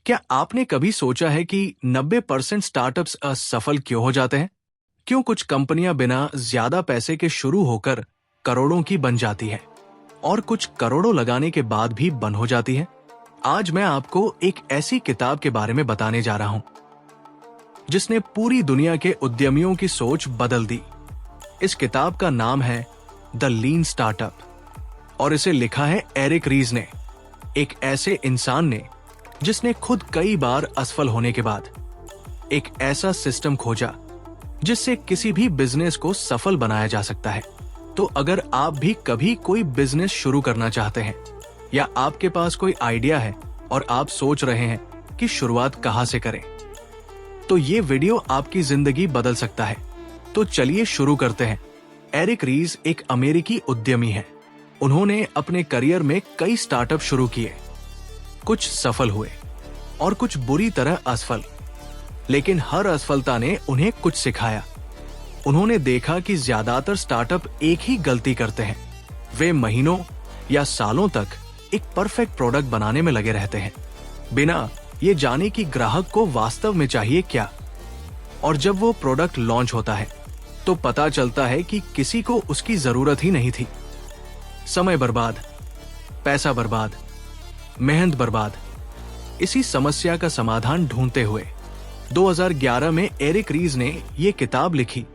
क्या आपने कभी सोचा है कि 90% स्टार्टअप्स असफल क्यों हो जाते हैं? क्यों कुछ कंपनियां बिना ज्यादा पैसे के शुरू होकर करोड़ों की बन जाती हैं और कुछ करोड़ों लगाने के बाद भी बंद हो जाती हैं? आज मैं आपको एक ऐसी किताब के बारे में बताने जा रहा हूं जिसने पूरी दुनिया के उद्यमियों की सोच बदल दी। इस किताब का नाम है द लीन स्टार्टअप और इसे लिखा है एरिक रीज ने, एक ऐसे इंसान ने जिसने खुद कई बार असफल होने के बाद एक ऐसा सिस्टम खोजा जिससे किसी भी बिजनेस को सफल बनाया जा सकता है। तो अगर आप भी कभी कोई बिजनेस शुरू करना चाहते हैं या आपके पास कोई आइडिया है और आप सोच रहे हैं कि शुरुआत कहां से करें, तो ये वीडियो आपकी जिंदगी बदल सकता है। तो चलिए शुरू करते हैं। एरिक रीज एक अमेरिकी उद्यमी है। उन्होंने अपने करियर में कई स्टार्टअप शुरू किए, कुछ सफल हुए और कुछ बुरी तरह असफल, लेकिन हर असफलता ने उन्हें कुछ सिखाया। उन्होंने देखा कि ज्यादातर स्टार्टअप एक ही गलती करते हैं, वे महीनों या सालों तक एक परफेक्ट प्रोडक्ट बनाने में लगे रहते हैं बिना ये जाने कि ग्राहक को वास्तव में चाहिए क्या। और जब वो प्रोडक्ट लॉन्च होता है तो पता चलता है कि किसी को उसकी जरूरत ही नहीं थी। समय बर्बाद, पैसा बर्बाद, मेहनत बर्बाद। इसी समस्या का समाधान ढूंढते हुए 2011 में एरिक रीज ने यह किताब लिखी,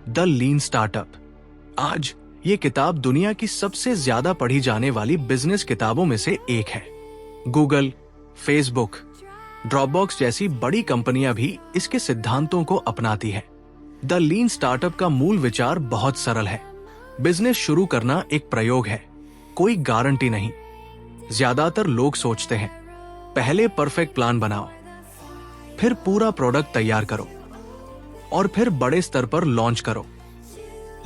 द लीन स्टार्टअप। आज ये किताब दुनिया की सबसे ज्यादा पढ़ी जाने वाली बिजनेस किताबों में से एक है। गूगल, फेसबुक, ड्रॉपबॉक्स जैसी बड़ी कंपनियां भी इसके सिद्धांतों को अपनाती हैं। द लीन स्टार्टअप का मूल विचार बहुत सरल है। बिजनेस शुरू करना एक प्रयोग है, कोई गारंटी नहीं। ज्यादातर लोग सोचते हैं पहले परफेक्ट प्लान बनाओ, फिर पूरा प्रोडक्ट तैयार करो और फिर बड़े स्तर पर लॉन्च करो।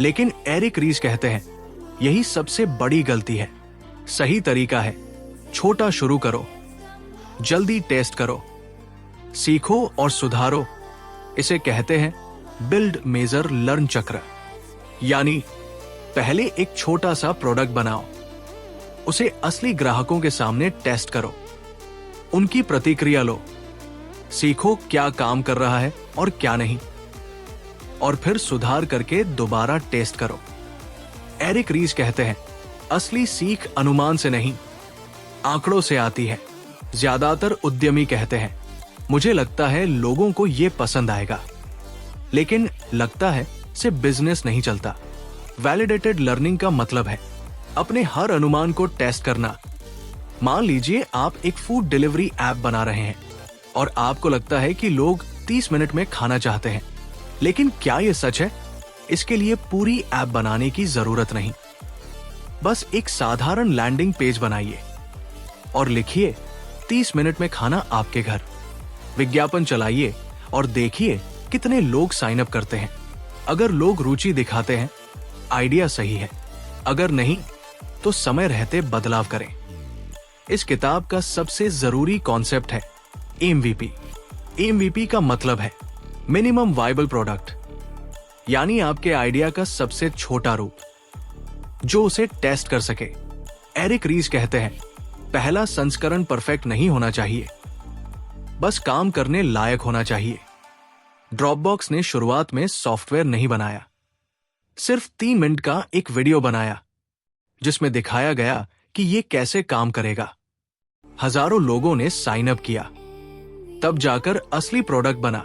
लेकिन एरिक रीज कहते हैं यही सबसे बड़ी गलती है। सही तरीका है छोटा शुरू करो, जल्दी टेस्ट करो, सीखो और सुधारो। इसे कहते हैं बिल्ड, मेजर, लर्न चक्र। यानी पहले एक छोटा सा प्रोडक्ट बनाओ, उसे असली ग्राहकों के सामने टेस्ट करो, उनकी प्रतिक्रिया लो, सीखो क्या काम कर रहा है और क्या नहीं, और फिर सुधार करके दोबारा टेस्ट करो। एरिक रीज कहते हैं असली सीख अनुमान से नहीं, आंकड़ों से आती है। ज्यादातर उद्यमी कहते हैं मुझे लगता है लोगों को यह पसंद आएगा, लेकिन लगता है से बिजनेस नहीं चलता। वैलिडेटेड लर्निंग का मतलब है अपने हर अनुमान को टेस्ट करना। मान लीजिए आप एक फूड डिलीवरी ऐप बना रहे हैं और आपको लगता है कि लोग 30 मिनट में खाना चाहते हैं, लेकिन क्या यह सच है? इसके लिए पूरी ऐप बनाने की जरूरत नहीं। बस एक साधारण लैंडिंग पेज बनाइए और लिखिए 30 मिनट में खाना आपके घर। विज्ञापन चलाइए और देखिए कितने लोग साइन अप करते हैं। अगर लोग रुचि दिखाते हैं, आइडिया सही है। अगर नहीं तो समय रहते बदलाव करें। इस किताब का सबसे जरूरी कॉन्सेप्ट है एमवीपी। एमवीपी का मतलब है मिनिमम वायबल प्रोडक्ट, यानी आपके आइडिया का सबसे छोटा रूप जो उसे टेस्ट कर सके। एरिक रीज कहते हैं पहला संस्करण परफेक्ट नहीं होना चाहिए, बस काम करने लायक होना चाहिए। ड्रॉपबॉक्स ने शुरुआत में सॉफ्टवेयर नहीं बनाया, सिर्फ 3 मिनट का एक वीडियो बनाया जिसमें दिखाया गया कि यह कैसे काम करेगा। हजारों लोगों ने साइन अप किया, तब जाकर असली प्रोडक्ट बना।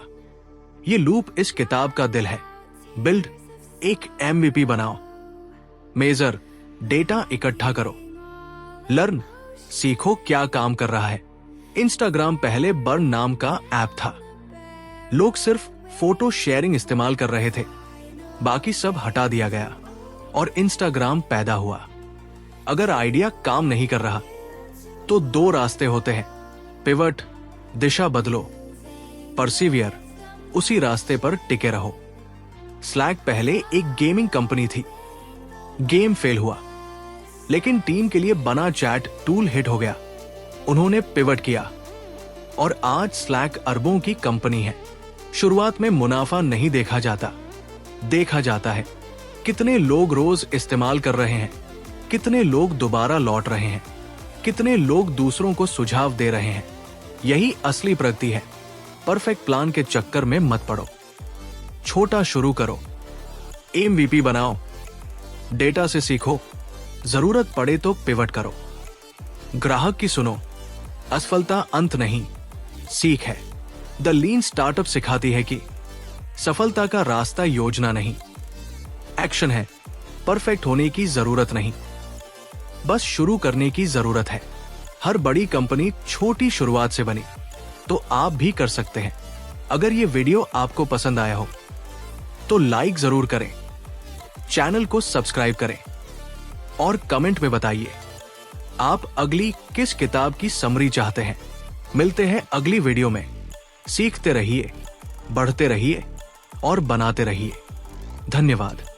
ये लूप इस किताब का दिल है। बिल्ड, एक एमवीपी बनाओ। मेजर, डेटा इकट्ठा करो। लर्न, सीखो क्या काम कर रहा है। इंस्टाग्राम पहले बर्न नाम का ऐप था। लोग सिर्फ फोटो शेयरिंग इस्तेमाल कर रहे थे, बाकी सब हटा दिया गया और इंस्टाग्राम पैदा हुआ। अगर आइडिया काम नहीं कर रहा तो 2 रास्ते होते हैं, पिवट, दिशा बदलो, परसिवियर, उसी रास्ते पर टिके रहो। स्लैक पहले एक गेमिंग कंपनी थी। गेम फेल हुआ, लेकिन टीम के लिए बना चैट टूल हिट हो गया। उन्होंने पिवट किया और आज स्लैक अरबों की कंपनी है। शुरुआत में मुनाफा नहीं देखा जाता है कितने लोग रोज इस्तेमाल कर रहे हैं, कितने लोग दोबारा लौट रहे हैं, कितने लोग दूसरों को सुझाव दे रहे हैं। यही असली प्रगति है। परफेक्ट प्लान के चक्कर में मत पड़ो। छोटा शुरू करो, MVP बनाओ, डेटा से सीखो, जरूरत पड़े तो पिवट करो। ग्राहक की सुनो, असफलता अंत नहीं, सीख है। द लीन स्टार्टअप सिखाती है कि सफलता का रास्ता योजना नहीं, एक्शन है। परफेक्ट होने की जरूरत नहीं, बस शुरू करने की जरूरत है। हर बड़ी कंपनी छोटी शुरुआत से बनी, तो आप भी कर सकते हैं। अगर ये वीडियो आपको पसंद आया हो तो लाइक जरूर करें, चैनल को सब्सक्राइब करें और कमेंट में बताइए आप अगली किस किताब की समरी चाहते हैं। मिलते हैं अगली वीडियो में। सीखते रहिए, बढ़ते रहिए और बनाते रहिए। धन्यवाद।